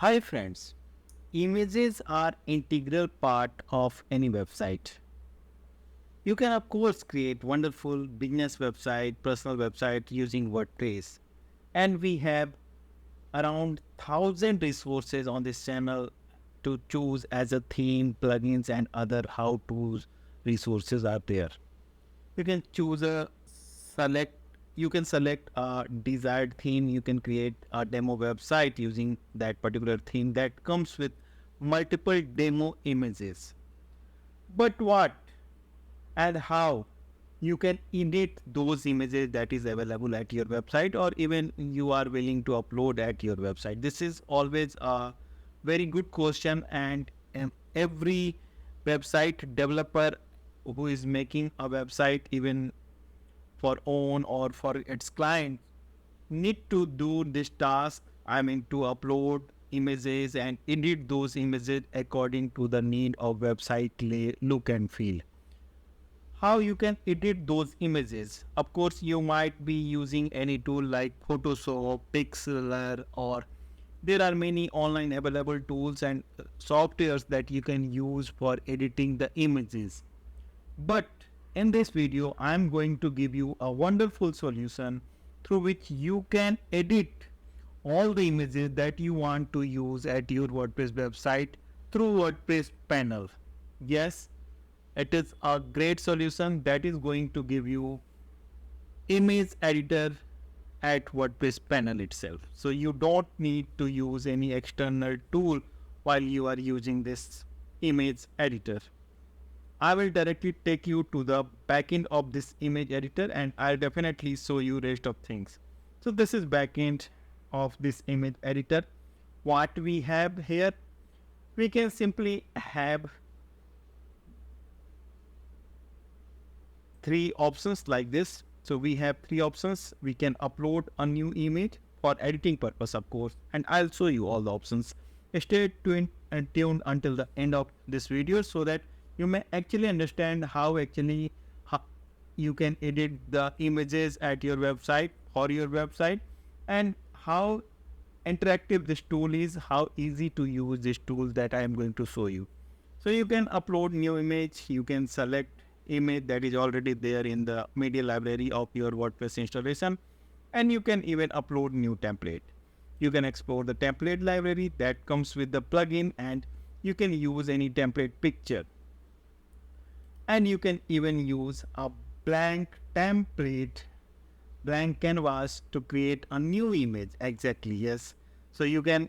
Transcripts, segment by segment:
Hi friends, images are integral part of any website. You can of course create wonderful business website, personal website using WordPress. And we have around 1000 resources on this channel to choose as a theme, plugins and other how-to resources are there. You can choose a select you can select a desired theme. You can create a demo website using that particular theme that comes with multiple demo images. But what and how you can edit those images that is available at your website, or even you are willing to upload at your website? This is always a very good question, and every website developer who is making a website, even for own or for its client, need to do this task. I mean, to upload images and edit those images according to the need of website look and feel. How you can edit those images? Of course, you might be using any tool like Photoshop, Pixlr, or there are many online available tools and softwares that you can use for editing the images. But in this video, I'm going to give you a wonderful solution through which you can edit all the images that you want to use at your WordPress website through WordPress panel. Yes, it is a great solution that is going to give you image editor at WordPress panel itself. So you don't need to use any external tool while you are using this image editor. I will directly take you to the backend of this image editor, and I'll definitely show you rest of things. So this is backend of this image editor. What we have here, we can simply have three options like this. So we have three options. We can upload a new image for editing purpose, of course, and I'll show you all the options. Stay tuned until the end of this video so that you may actually understand how you can edit the images at your website or your website, and how interactive this tool is, how easy to use this tool that I am going to show you. So you can upload new image, you can select image that is already there in the media library of your WordPress installation, and you can even upload new template. You can export the template library that comes with the plugin, and you can use any template picture, and you can even use a blank template, blank canvas to create a new image. Exactly, yes. So you can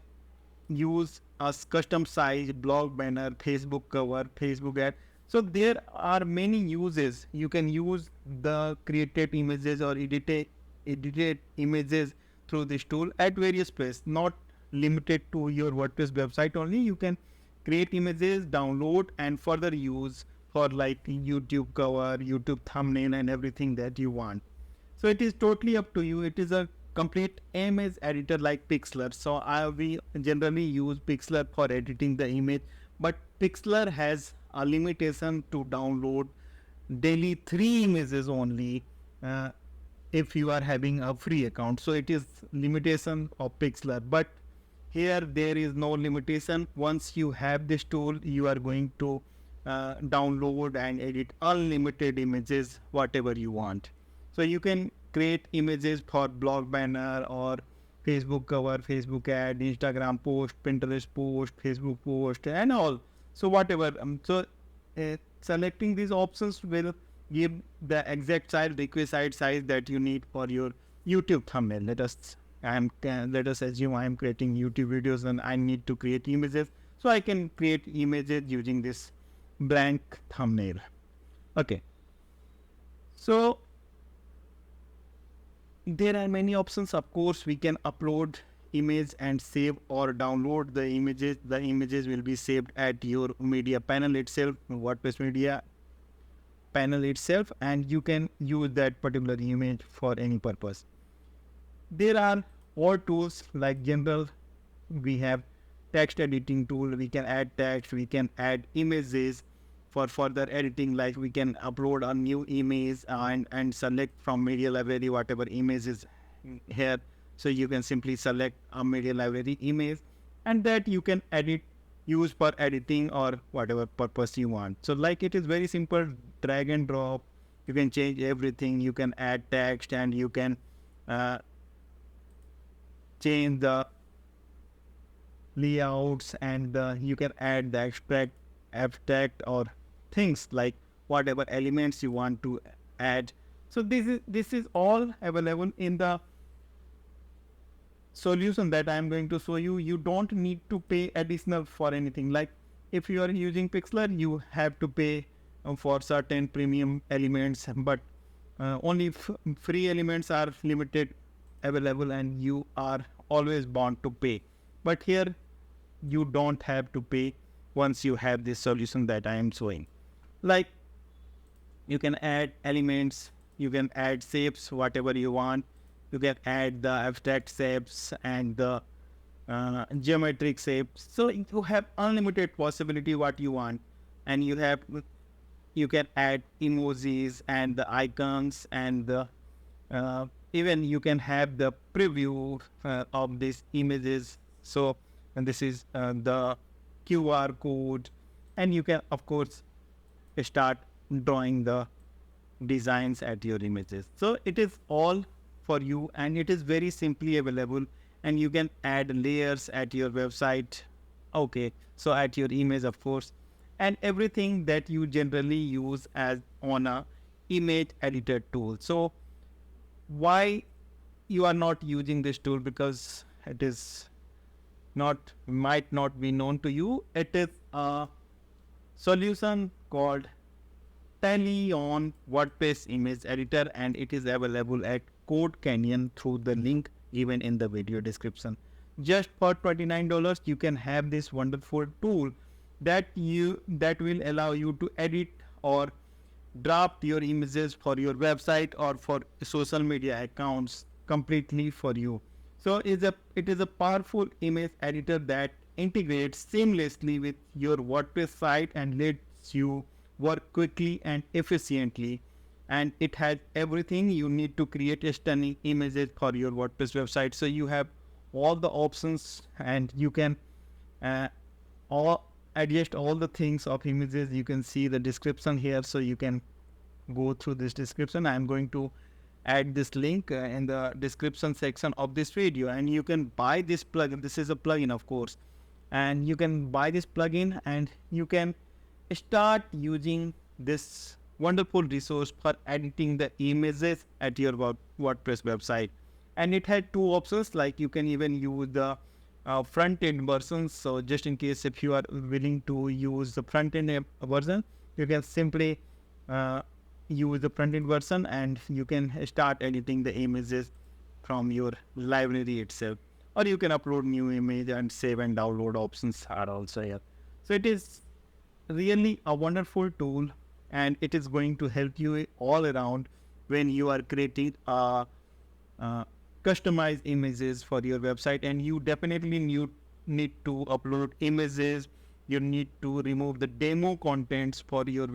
use a custom size blog banner, Facebook cover, Facebook ad. So there are many uses. You can use the created images or edited images through this tool at various places, not limited to your WordPress website only. You can create images, download, and further use for like YouTube cover, YouTube thumbnail, and everything that you want. So it is totally up to you. It is a complete image editor like Pixlr. So we generally use Pixlr for editing the image, but Pixlr has a limitation to download daily 3 images only, uh, if you are having a free account. So it is limitation of Pixlr, but here there is no limitation. Once you have this tool, you are going to download and edit unlimited images whatever you want. So you can create images for blog banner or Facebook cover, Facebook ad, Instagram post, Pinterest post, Facebook post, and all. So whatever. Selecting these options will give the exact size, requisite size that you need for your YouTube thumbnail. Let us assume I am creating YouTube videos and I need to create images. So I can create images using this blank thumbnail. Okay. So there are many options. Of course, we can upload image and save or download the images. The images will be saved at your media panel itself, WordPress media panel itself, and you can use that particular image for any purpose. There are more tools like general. We have text editing tool. We can add text, we can add images for further editing, like we can upload a new image and select from media library whatever image is here. So you can simply select a media library image, and that you can edit, use for editing or whatever purpose you want. So like it is very simple, drag and drop. You can change everything. You can add text, and you can uh, change the layouts, and you can add the abstract or things like whatever elements you want to add. So this is all available in the solution that I am going to show you. You don't need to pay additional for anything. Like if you are using Pixlr, you have to pay for certain premium elements, but only free elements are limited available, and you are always bound to pay. But here you don't have to pay once you have this solution that I am showing. Like you can add elements, you can add shapes, whatever you want. You can add the abstract shapes and the geometric shapes. So you have unlimited possibility what you want, and you can add emojis and the icons, and the even you can have the preview of these images. So and this is the QR code, and you can of course start drawing the designs at your images. So it is all for you, and it is very simply available, and you can add layers at your website. Okay, so at your image of course, and everything that you generally use as on a image editor tool. So why you are not using this tool? Because it is might not be known to you. It is a solution called Tally on WordPress image editor, and it is available at Code Canyon through the link given in the video description. Just for $29 you can have this wonderful tool that will allow you to edit or draft your images for your website or for social media accounts completely for you. So it is a powerful image editor that integrates seamlessly with your WordPress site and lets you work quickly and efficiently. And it has everything you need to create a stunning images for your WordPress website. So you have all the options, and you can all adjust all the things of images. You can see the description here, so you can go through this description. I am going to add this link in the description section of this video, and you can buy this plugin. This is a plugin of course, and you can buy this plugin, and you can start using this wonderful resource for editing the images at your WordPress website. And it had two options, like you can even use the front end versions. So just in case if you are willing to use the front end version, you can simply use the front end version, and you can start editing the images from your library itself, or you can upload new image and save and download options are also here. So it is really a wonderful tool, and it is going to help you all around when you are creating customized images for your website. And you definitely need to upload images. You need to remove the demo contents for your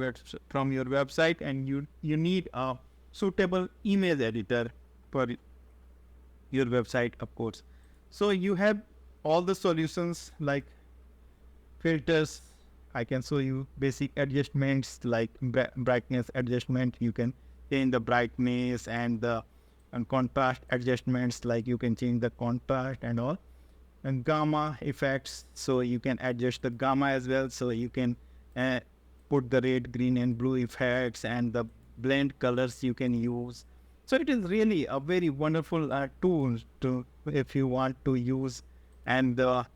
from your website, and you need a suitable image editor for your website of course. So you have all the solutions like filters. I can show you basic adjustments like brightness adjustment. You can change the brightness, and the contrast adjustments, like you can change the contrast and all. And gamma effects, so you can adjust the gamma as well. So you can put the red, green and blue effects, and the blend colors you can use. So it is really a very wonderful tool to if you want to use. And the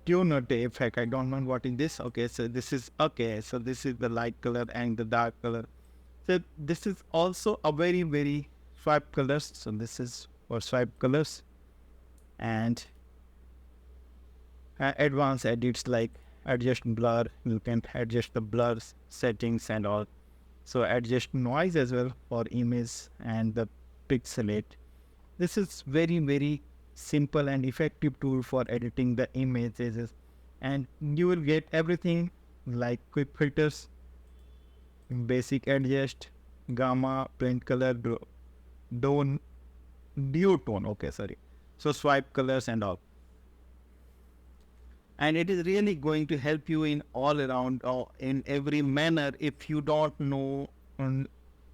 donut effect, I don't know what is this. Okay, so this is so this is the light color and the dark color. So this is also a very swipe colors. So this is for swipe colors. And advanced edits like adjust blur. You can adjust the blur settings and all. So adjust noise as well for image and the pixelate. This is very simple and effective tool for editing the images, and you will get everything like quick filters, basic adjust, gamma, blend color, duotone. Okay, sorry. So swipe colors and all. and it is really going to help you in all around in every manner. If you don't know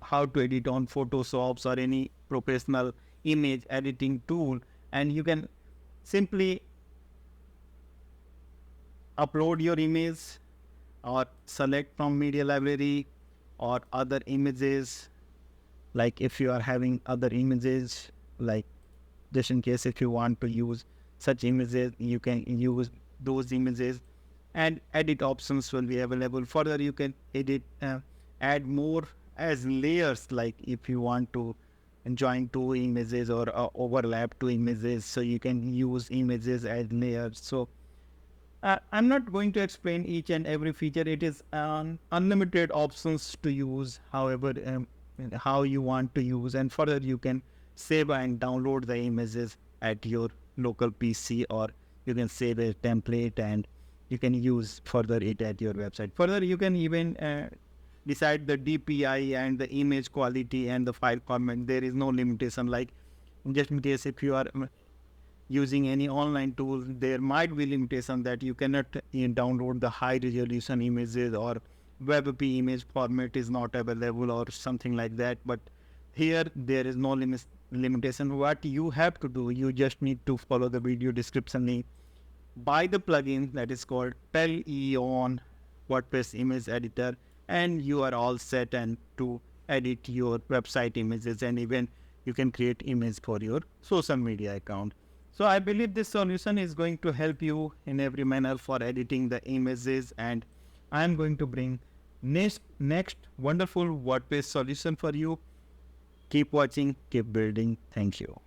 how to edit on Photoshops or any professional image editing tool, and you can simply upload your image or select from media library or other images. Like if you are having other images, like just in case if you want to use such images, you can use those images, and edit options will be available. Further, you can edit, add more as layers, like if you want to join two images or overlap two images, so you can use images as layers. So I'm not going to explain each and every feature. It is unlimited options to use, however, how you want to use. And further, you can save and download the images at your local PC, or you can save a template and you can use further it at your website. Further, you can even decide the DPI and the image quality and the file format. There is no limitation. Like just in case if you are using any online tool, there might be limitation that you cannot download the high resolution images, or WebP image format is not available or something like that. But here there is no limitation. What you have to do, you just need to follow the video description link, buy the plugin that is called Teleon WordPress image editor, and you are all set and to edit your website images, and even you can create image for your social media account. So I believe this solution is going to help you in every manner for editing the images, and I am going to bring next wonderful WordPress solution for you. Keep watching, keep building. Thank you.